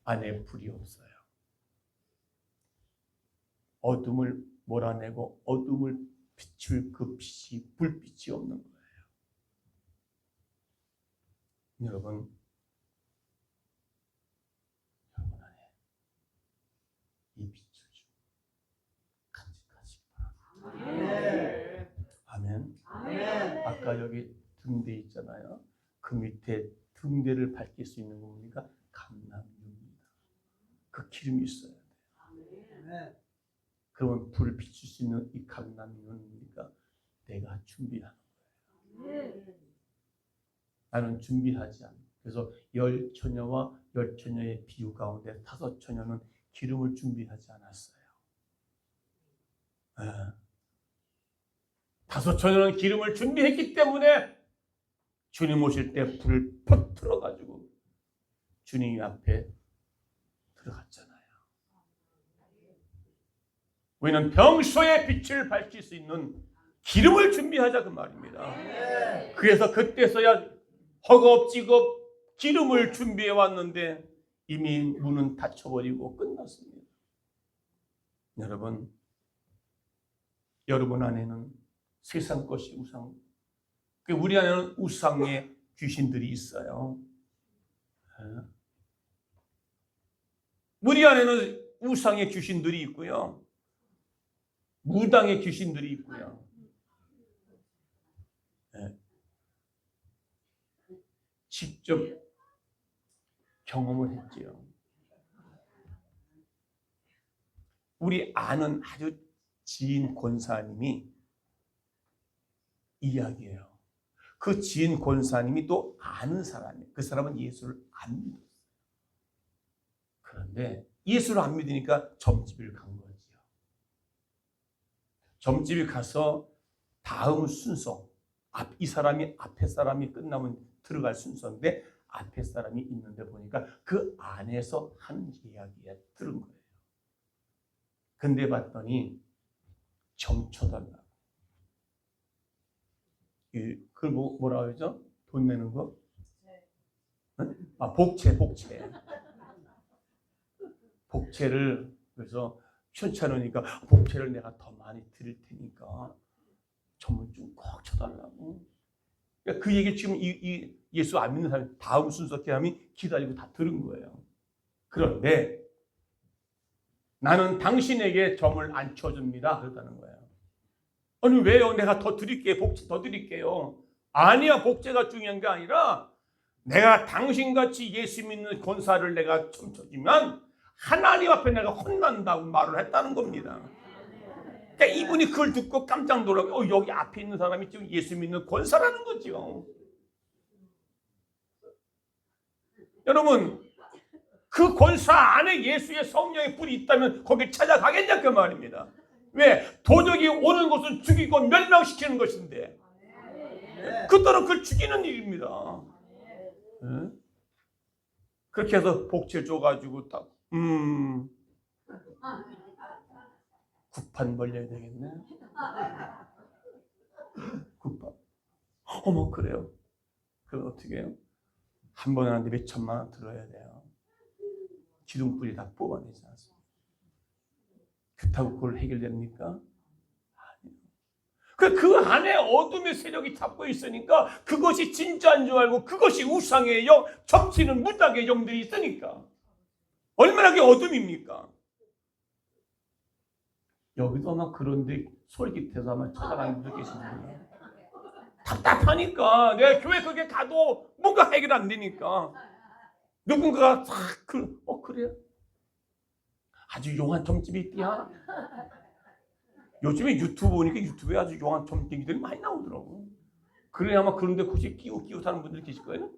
안에 불이 없어요. 어둠을 몰아내고 어둠을 비출 그 빛이 불빛이 없는 거예요. 여러분 안에 이 빛을 좀 간직하시기 바랍니다. 아멘. 아까 여기 등대 있잖아요. 그 밑에 등대를 밝힐 수 있는 겁니까? 감람유입니다. 그 기름이 있어야 돼요. 그러면 불을 비출 수 있는 이 감람유입니까? 내가 준비하는 거예요. 나는 준비하지 않아. 그래서 10처녀와 10처녀의 비유 가운데 5처녀는 기름을 준비하지 않았어요. 5처녀는 기름을 준비했기 때문에 주님 오실 때 불을 퍼뜨려가지고 주님 앞에 들어갔잖아요. 우리는 평소에 빛을 밝힐 수 있는 기름을 준비하자 그 말입니다. 그래서 그때서야 허겁지겁 기름을 준비해 왔는데 이미 문은 닫혀버리고 끝났습니다. 여러분 안에는 세상 것이 우상, 우리 안에는 우상의 귀신들이 있어요. 우리 안에는 우상의 귀신들이 있고요. 무당의 귀신들이 있고요. 직접 경험을 했지요. 우리 아는 아주 지인 권사님이 이야기해요. 그 지인 권사님이 또 아는 사람이에요. 그 사람은 예수를 안 믿었어요. 그런데 예수를 안 믿으니까 점집을 간 거지요. 점집에 가서 다음 순서, 이 사람이 앞에 사람이 끝나면 들어갈 순서인데 앞에 사람이 있는데 보니까 그 안에서 하는 이야기에 들은 거예요. 근데 봤더니 점 쳐달라고. 그걸 뭐라고 하죠? 돈 내는 거? 응? 복채. 복채를 그래서 현찮으니까 복채를 내가 더 많이 드릴 테니까 점을 좀 꼭 쳐달라고. 그러니까 그 얘기 지금 이 예수 안 믿는 사람이 다음 순서 사람이 기다리고 다 들은 거예요. 그런데 나는 당신에게 점을 안 쳐줍니다. 그랬다는 거예요. 아니 왜요? 내가 더 드릴게요. 복채 더 드릴게요. 아니야, 복채가 중요한 게 아니라 내가 당신같이 예수 믿는 권사를 내가 점 쳐주면 하나님 앞에 내가 혼난다고 말을 했다는 겁니다. 그러니까 이분이 그걸 듣고 깜짝 놀라고 여기 앞에 있는 사람이 지금 예수 믿는 권사라는 거죠. 여러분 그 권사 안에 예수의 성령의 불이 있다면 거기 찾아가겠냐 그 말입니다. 왜? 도적이 오는 것은 죽이고 멸망시키는 것인데 그때는 그걸 죽이는 일입니다. 그렇게 해서 복채 줘가지고 딱 국판 벌려야 되겠네. 국판. 어머 그래요. 그럼 어떻게 해요? 한 번 하는데 몇 천만 원 들어야 돼요. 기둥뿌리 다 뽑아내지 않습니까? 그렇다고 그걸 해결됩니까? 그 안에 어둠의 세력이 잡고 있으니까 그것이 진짜인 줄 알고 그것이 우상의 영, 접치는 무당의 영들이 있으니까 얼마나 그게 어둠입니까? 여기도 아마 그런데 솔깃해서 아마 찾아가는 분들 계십니다. 답답하니까 내가 교회 그게 가도 뭔가 해결 안 되니까 누군가가 그래요? 아주 용한 점집이 있디야. 요즘에 유튜브 보니까 유튜브에 아주 용한 점쟁이들이 많이 나오더라고. 그래 아마 그런데 혹시 끼고 사는 분들 계실 거예요?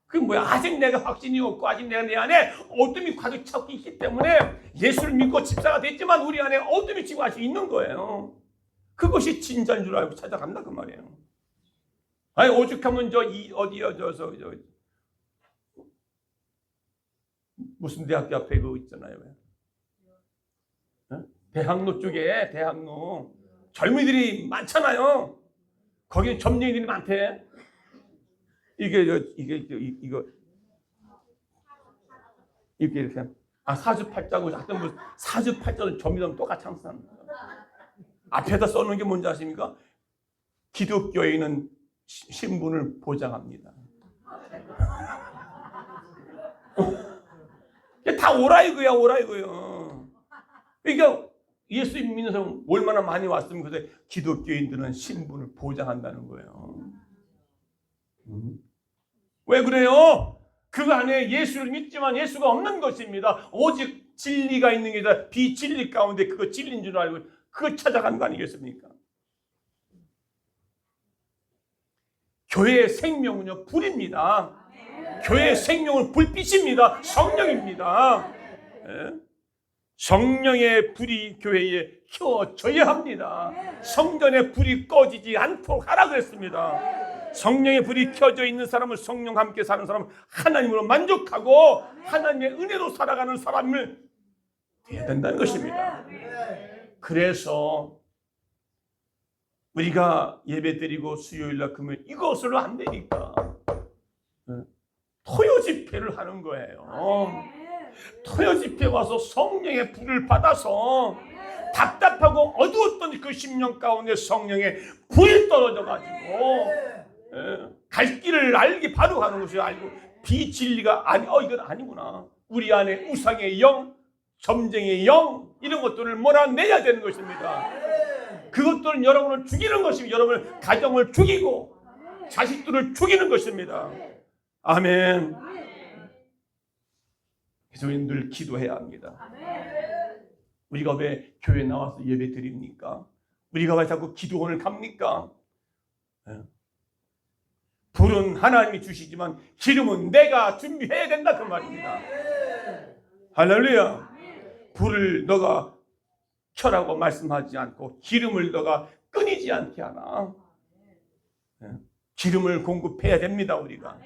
그게 뭐야? 아직 내가 확신이 없고 아직 내가 내 안에 어둠이 가득 차고 있기 때문에 예수를 믿고 집사가 됐지만 우리 안에 어둠이 지금 아직 있는 거예요. 그것이 진짜인 줄 알고 찾아간다 그 말이에요. 아니 오죽하면 무슨 대학교 앞에 그거 있잖아요. 대학로 쪽에 대학로 젊은이들이 많잖아요. 거기는 점쟁이들이 많대. 이거 이렇게 사주팔자고 하여튼 뭐 사주팔자는 점이랑 똑같이 항상 앞에다 써놓은 게 뭔지 아십니까? 기독교인은 신분을 보장합니다. 다 오라 이거요. 그러니까 예수 믿는 사람 얼마나 많이 왔으면 그래 기독교인들은 신분을 보장한다는 거예요. 왜 그래요? 그 안에 예수를 믿지만 예수가 없는 것입니다. 오직 진리가 있는 게 아니라 비진리 가운데 그거 진리인 줄 알고 그걸 찾아간 거 아니겠습니까? 교회의 생명은요 불입니다. 교회의 생명은 불빛입니다. 성령입니다. 성령의 불이 교회에 켜져야 합니다. 성전의 불이 꺼지지 않도록 하라 그랬습니다. 성령의 불이 켜져 있는 사람은 성령과 함께 사는 사람은 하나님으로 만족하고 하나님의 은혜로 살아가는 사람을 돼야 된다는 것입니다. 그래서 우리가 예배드리고 수요일날 금요일 이것으로 안 되니까 토요 집회를 하는 거예요. 토요 집회 와서 성령의 불을 받아서 답답하고 어두웠던 그 심령 가운데 성령의 불이 떨어져가지고 갈 길을 알기 바로 가는 것이요. 알고 비진리가 이건 아니구나. 우리 안에 우상의 영, 점쟁이의 영 이런 것들을 몰아내야 되는 것입니다. 그것들은 여러분을 죽이는 것입니다. 여러분의 가정을 죽이고 자식들을 죽이는 것입니다. 아멘. 그래서 우리는 늘 기도해야 합니다. 우리가 왜 교회 나와서 예배 드립니까? 우리가 왜 자꾸 기도원을 갑니까? 불은 하나님이 주시지만 기름은 내가 준비해야 된다 그 말입니다. 할렐루야. 불을 너가 켜라고 말씀하지 않고 기름을 너가 끊이지 않게 하나. 기름을 공급해야 됩니다. 우리가.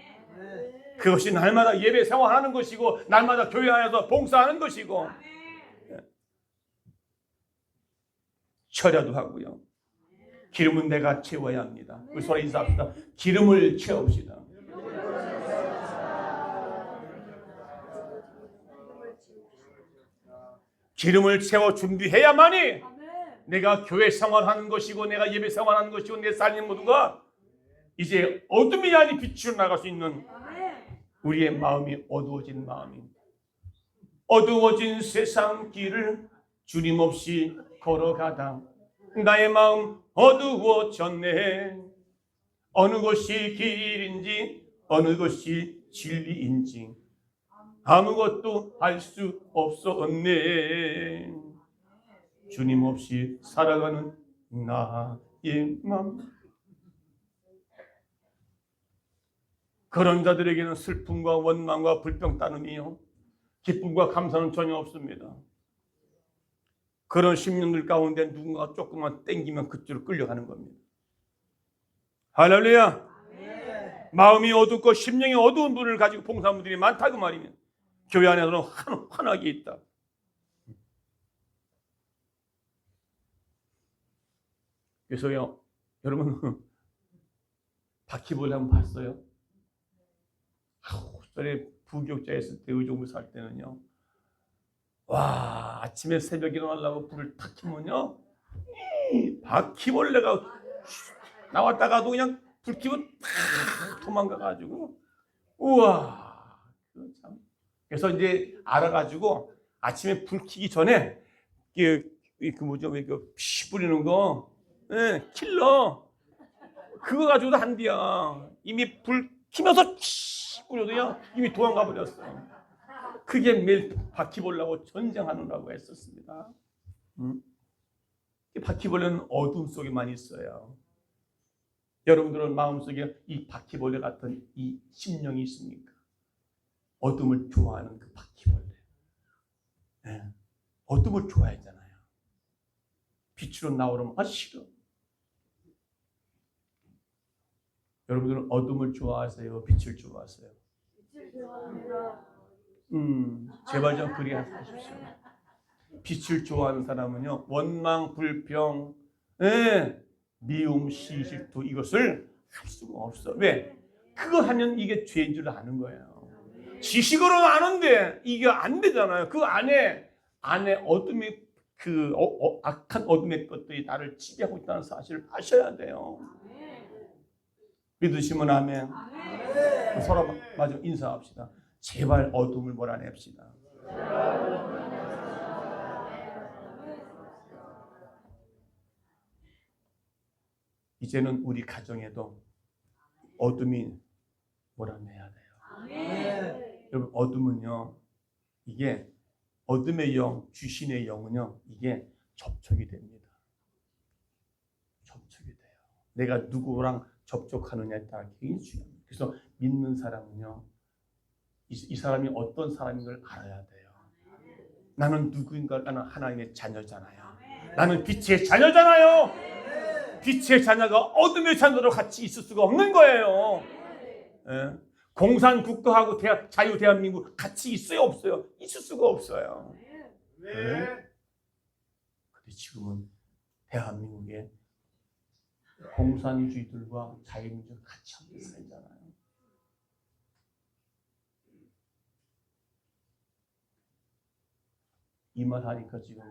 그것이 날마다 예배 생활하는 것이고 날마다 교회 안에서 봉사하는 것이고 철야도 하고요. 기름은 내가 채워야 합니다. 우리 서로 인사합시다. 기름을 채웁시다. 기름을 채워 준비해야만이 내가 교회 생활하는 것이고 내가 예배 생활하는 것이고 내 삶의 모두가 이제 어둠이 아닌 빛으로 나갈 수 있는 우리의 마음이 어두워진 마음입니다. 어두워진 세상 길을 주님 없이 걸어가다 나의 마음 어두워졌네. 어느 것이 길인지 어느 것이 진리인지 아무것도 알 수 없었네. 주님 없이 살아가는 나의 마음. 그런 자들에게는 슬픔과 원망과 불평 따름이요 기쁨과 감사는 전혀 없습니다. 그런 심령들 가운데 누군가 조금만 땡기면 그쪽으로 끌려가는 겁니다. 할렐루야. 마음이 어둡고 심령이 어두운 분을 가지고 봉사하는 분들이 많다 그 말이면 교회 안에서는 환하게 있다. 그래서요, 여러분 바퀴벌레 한번 봤어요? 전에 부교육자에 있을 때 의정부 살 때는요, 와, 아침에 새벽에 일어나려고 불을 탁 켜면요, 바퀴벌레가 나왔다가도 그냥 불 켜면 탁 도망가가지고, 우와, 참. 그래서 이제 알아가지고 아침에 불 켜기 전에 그 뭐죠, 피 뿌리는 거, 예, 킬러 그거 가지고도 한디야. 이미 불 켜면서 피 뿌려도요, 이미 도망가 버렸어. 그게 매일 바퀴벌레하고 전쟁하느라고 했었습니다. 바퀴벌레는 어둠 속에만 있어요. 여러분들은 마음속에 이 바퀴벌레 같은 이 심령이 있습니까? 어둠을 좋아하는 그 바퀴벌레. 네. 어둠을 좋아하잖아요. 빛으로 나오려면 싫어. 여러분들은 어둠을 좋아하세요? 빛을 좋아하세요? 빛을 좋아합니다. 제발 좀 그리 하십시오. 빛을 좋아하는 사람은요, 원망, 불평, 미움, 시실투 이것을 할 수가 없어. 왜? 그거 하면 이게 죄인 줄 아는 거예요. 지식으로는 아는데 이게 안 되잖아요. 그 안에 어둠이 악한 어둠의 것들이 나를 지배하고 있다는 사실을 아셔야 돼요. 믿으시면 아멘. 서로 마저 인사합시다. 제발 어둠을 몰아냅시다. 이제는 우리 가정에도 어둠이 몰아내야 돼요. 여러분, 어둠은요, 이게 어둠의 영, 귀신의 영은요, 이게 접촉이 됩니다. 접촉이 돼요. 내가 누구랑 접촉하느냐에 따라 굉장히 중요합니다. 그래서 믿는 사람은요, 이 사람이 어떤 사람인 걸 알아야 돼요. 나는 누구인가? 나는 하나님의 자녀잖아요. 나는 빛의 자녀잖아요. 빛의 자녀가 어둠의 자녀로 같이 있을 수가 없는 거예요. 예? 공산국가하고 자유 대한민국 같이 있어요, 없어요? 있을 수가 없어요. 그런데 지금은 대한민국에 공산주의들과 자유민주가 같이 함께 살잖아요. 이 말 하니까 지금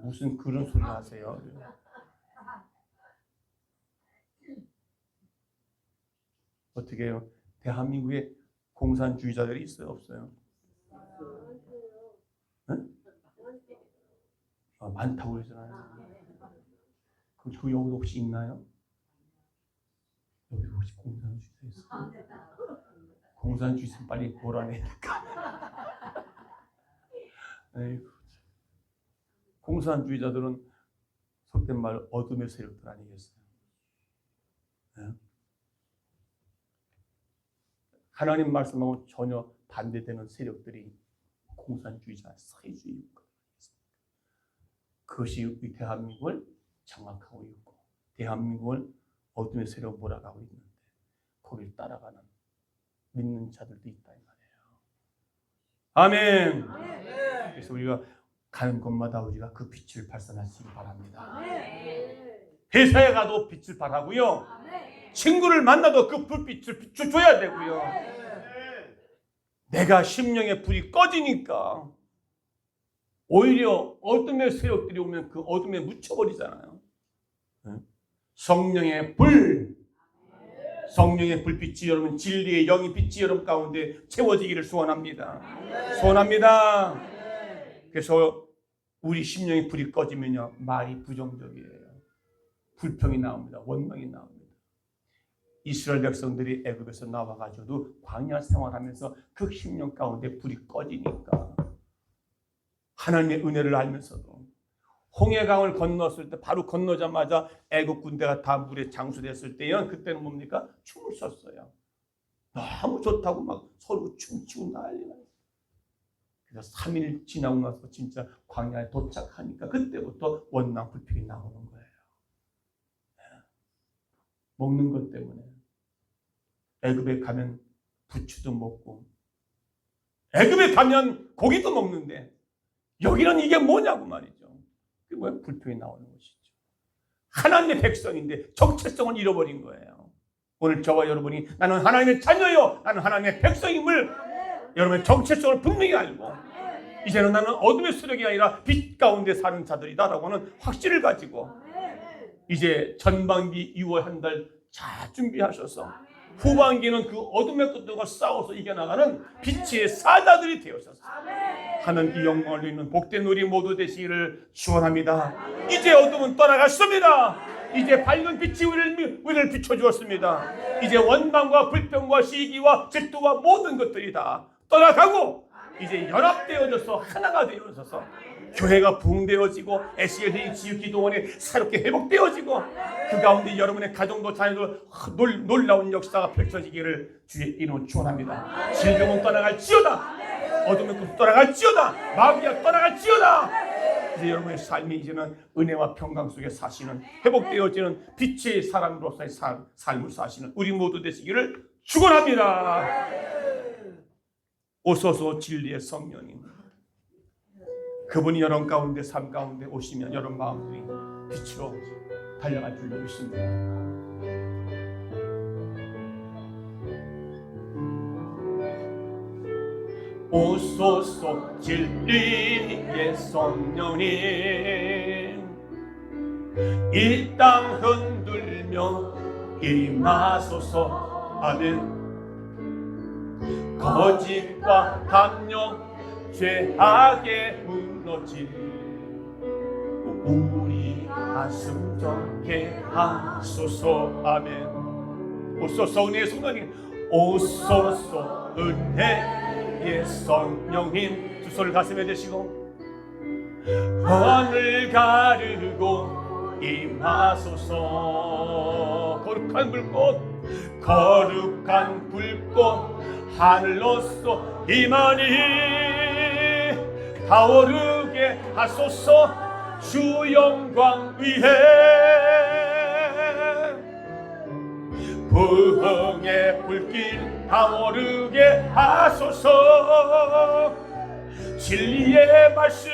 무슨 그런 소리 하세요? 어떻게 해요? 대한민국에 공산주의자들이 있어요, 없어요? 네? 많다고 그러잖아요. 그 여기도 혹시 있나요? 여기 혹시 공산주의자 있어요? 공산주의자 빨리 몰아내니까. 공산주의자들은 속된 말 어둠의 세력들 아니겠어요? 네? 하나님 말씀하고 전혀 반대되는 세력들이 공산주의자, 사회주의입니다. 그것이 우리 대한민국을 장악하고 있고 대한민국을 어둠의 세력으로 몰아가고 있는데 거기를 따라가는 믿는 자들도 있다 이 말이에요. 아멘. 그래서 우리가 가는 곳마다 우리가 그 빛을 발산하시기 바랍니다. 회사에 가도 빛을 발하고요. 친구를 만나도 그 불빛을 비춰줘야 되고요. 내가 심령의 불이 꺼지니까 오히려 어둠의 세력들이 오면 그 어둠에 묻혀버리잖아요. 성령의 불, 성령의 불빛이 여러분 진리의 영이 빛이 여러분 가운데 채워지기를 소원합니다. 소원합니다. 그래서 우리 심령의 불이 꺼지면요, 말이 부정적이에요. 불평이 나옵니다. 원망이 나옵니다. 이스라엘 백성들이 애굽에서 나와가지고도 광야 생활하면서 그 심령 가운데 불이 꺼지니까 하나님의 은혜를 알면서도 홍해강을 건넜을 때 바로 건너자마자 애굽 군대가 다 물에 장수됐을 때는 그때는 뭡니까? 춤을 췄어요. 너무 좋다고 막 서로 춤추고 난리 나요. 그래서 3일 지나고 나서 진짜 광야에 도착하니까 그때부터 원망 불평이 나오는 거예요. 먹는 것 때문에 애굽에 가면 부추도 먹고 애굽에 가면 고기도 먹는데 여기는 이게 뭐냐고 말이죠. 그게 뭐야? 불평이 나오는 것이죠. 하나님의 백성인데 정체성을 잃어버린 거예요. 오늘 저와 여러분이 나는 하나님의 자녀요, 나는 하나님의 백성임을 여러분의 정체성을 분명히 알고 이제는 나는 어둠의 세력이 아니라 빛 가운데 사는 자들이다라고 하는 확신을 가지고 이제 전반기 2월 한 달 잘 준비하셔서 후반기는 그 어둠의 것들과 싸워서 이겨나가는 빛의 사자들이 되어서서 하나님께 영광을 드리는 복된 우리 모두 되시기를 축원합니다. 이제 어둠은 떠나갔습니다. 이제 밝은 빛이 우리를 비춰주었습니다. 이제 원망과 불평과 시기와 질투와 모든 것들이 다 떠나가고 이제 연합되어져서 하나가 되어져서 교회가 부흥되어지고 SLD 지유기도원이 새롭게 회복되어지고 그 가운데 여러분의 가정도 자녀도 놀라운 역사가 펼쳐지기를 주의 이름으로 축원합니다. 질병은 떠나갈지어다, 어둠의 꿈 떠나갈지어다, 마귀가 떠나갈지어다. 이제 여러분의 삶이 이제는 은혜와 평강 속에 사시는 회복되어지는 빛의 사람으로서의 삶을 사시는 우리 모두 되시기를 축원합니다. 오소서 진리의 성령님, 그분이 여러분 가운데 삶 가운데 오시면 여러분 마음들이 빛으로 달려갈 줄로 믿습니다. 오소서 진리의 성령님, 이 땅 흔들며 임하소서. 아멘. 거짓과 담력 죄악에 무너진 우리 가슴 적게 하소서. 아멘. 오소서 은혜의 성령님, 오소서 은혜의 성령님, 두 손을 가슴에 대시고 하늘 가르고 임하소서. 거룩한 불꽃, 거룩한 불꽃 하늘로서 임하니 타오르게 하소서. 주 영광 위에 부흥의 불길 타오르게 하소서. 진리의 말씀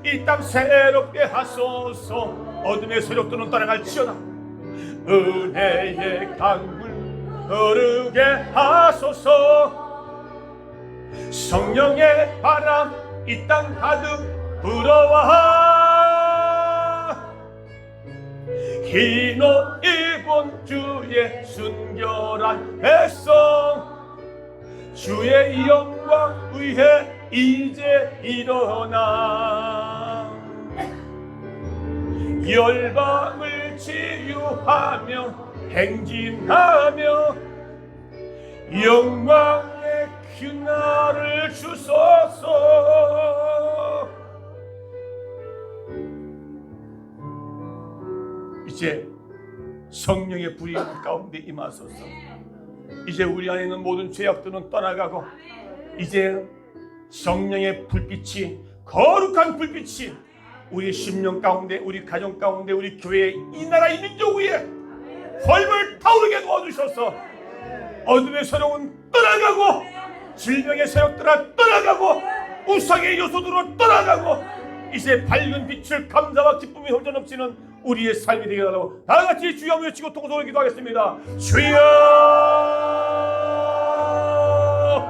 이 땅 새롭게 하소서. 어둠의 세력들은 떠나갈지어다. 은혜의 강물 흐르게 하소서. 성령의 바람 이 땅 가득 불어와 흰 옷 입은 주의 순결한 백성, 주의 영광 위에 이제 일어나 열방을 치유하며 행진하며 영광의 그날을 주소서. 이제 성령의 불이 우리 가운데 임하소서. 이제 우리 안에 있는 모든 죄악들은 떠나가고 이제 성령의 불빛이, 거룩한 불빛이 우리 심령 가운데, 우리 가정 가운데, 우리 교회, 이 나라 이 민족 위에 헐벌 타오르게 도와주셔서 어둠의 세력은 떠나가고 질병의 세력들은 떠나가고 우상의 요소들은 떠나가고 이제 밝은 빛을 감사와 기쁨이 흘러넘치는 우리의 삶이 되게 하라고 다 같이 주여 외치고 통성으로 기도하겠습니다. 주여